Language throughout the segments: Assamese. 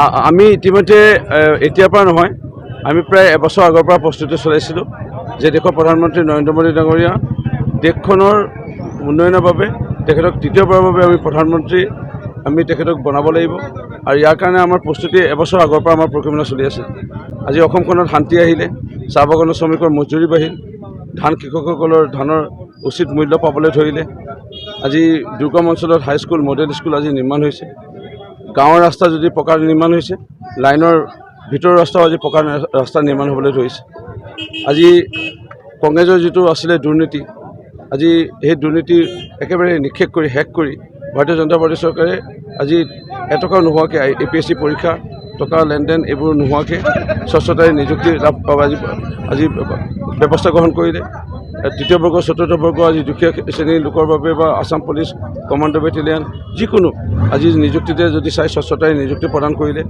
আমি ইতিমধ্যে এতিয়াৰ পৰা নহয়, আমি প্ৰায় এবছৰ আগৰ পৰা প্ৰস্তুতি চলাইছিলোঁ যে দেশৰ প্ৰধানমন্ত্ৰী নৰেন্দ্ৰ মোদী ডাঙৰীয়া দেশখনৰ উন্নয়নৰ বাবে তেখেতক তৃতীয়বাৰৰ বাবে আমি প্ৰধানমন্ত্ৰী আমি তেখেতক বনাব লাগিব আৰু ইয়াৰ কাৰণে আমাৰ প্ৰস্তুতি এবছৰ আগৰ পৰা আমাৰ প্ৰক্ৰিয়া চলি আছে। আজি অসমখনত শান্তি আহিলে, চাহ বাগানৰ শ্ৰমিকৰ মজুৰি বাঢ়িল, ধান কৃষকসকলৰ ধানৰ উচিত মূল্য পাবলৈ ধৰিলে। আজি দুৰ্গম অঞ্চলত হাইস্কুল মডেল স্কুল আজি নিৰ্মাণ হৈছে। গাঁৱৰ ৰাস্তা যদি পকাৰ নিৰ্মাণ হৈছে, লাইনৰ ভিতৰৰ ৰাস্তাও আজি পকাৰ ৰাস্তা নিৰ্মাণ হ'বলৈ ধৰিছে। আজি কংগ্ৰেছৰ যিটো আছিলে দুৰ্নীতি, আজি সেই দুৰ্নীতি একেবাৰে নিক্ষেপ কৰি শেষ কৰি ভাৰতীয় জনতা পাৰ্টি চৰকাৰে আজি এটকাও নোহোৱাকৈ APSC পৰীক্ষা টকা লেনদেন এইবোৰ নোহোৱাকৈ স্বচ্ছতাৰে নিযুক্তি লাভ আজি ব্যৱস্থা গ্ৰহণ কৰিলে। তৃতীয় বৰ্গ চতুৰ্থ বৰ্গ আজি দুখীয়া শ্ৰেণীৰ লোকৰ বাবে বা আছাম পুলিচ কমাণ্ডো বেটেলিয়ান যিকোনো আজি নিযুক্তিতে যদি চাই স্বচ্ছতাৰে নিযুক্তি প্ৰদান কৰিলে।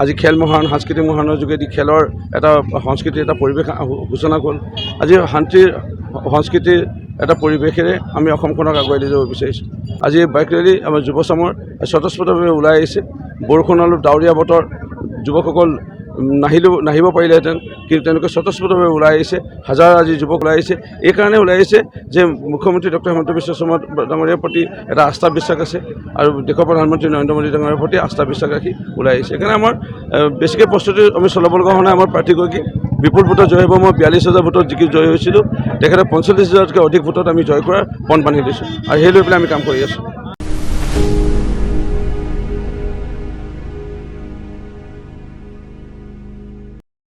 আজি খেল মহাৰণ সাংস্কৃতিক মহাৰণৰ যোগেদি খেলৰ এটা সংস্কৃতিৰ এটা পৰিৱেশ সূচনা হ'ল। আজি শান্তিৰ সংস্কৃতিৰ এটা পৰিৱেশেৰে আমি অসমখনক আগুৱাই লৈ যাব বিচাৰিছোঁ। আজি বাইক ৰেলী আমাৰ যুৱচামৰ স্বতঃস্ফূৰ্তভাৱে ওলাই আহিছে। বৰষুণ অলপ ডাৱৰীয়া বতৰ, যুৱকসকল নাহিব পাৰিলেহেঁতেন, কিন্তু তেওঁলোকে স্বতঃস্ফূৰ্তভাৱে ওলাই আহিছে। হাজাৰ আজি যুৱক ওলাই আহিছে। এইকাৰণে ওলাই আহিছে যে মুখ্যমন্ত্ৰী ডক্টৰ হিমন্ত বিশ্ব শৰ্মা ডাঙৰীয়াৰ প্ৰতি এটা আস্থা বিশ্বাস আছে আৰু দেশৰ প্ৰধানমন্ত্ৰী নৰেন্দ্ৰ মোদী ডাঙৰীয়াৰ প্ৰতি আস্থা বিশ্বাস ৰাখি ওলাই আহিছে। সেইকাৰণে আমাৰ বেছিকৈ প্ৰস্তুতি আমি চলাব লগা হোৱা নাই। আমাৰ প্ৰাৰ্থীগৰাকী বিপুল ভোটত জয় হ'ব। মই 42,000 ভোটত জিকি জয় হৈছিলোঁ। তেখেতে 45,000তকৈ অধিক ভোটত আমি জয় কৰাৰ পণ বান্ধি দিছোঁ আৰু সেই লৈ পেলাই আমি কাম কৰি আছোঁ।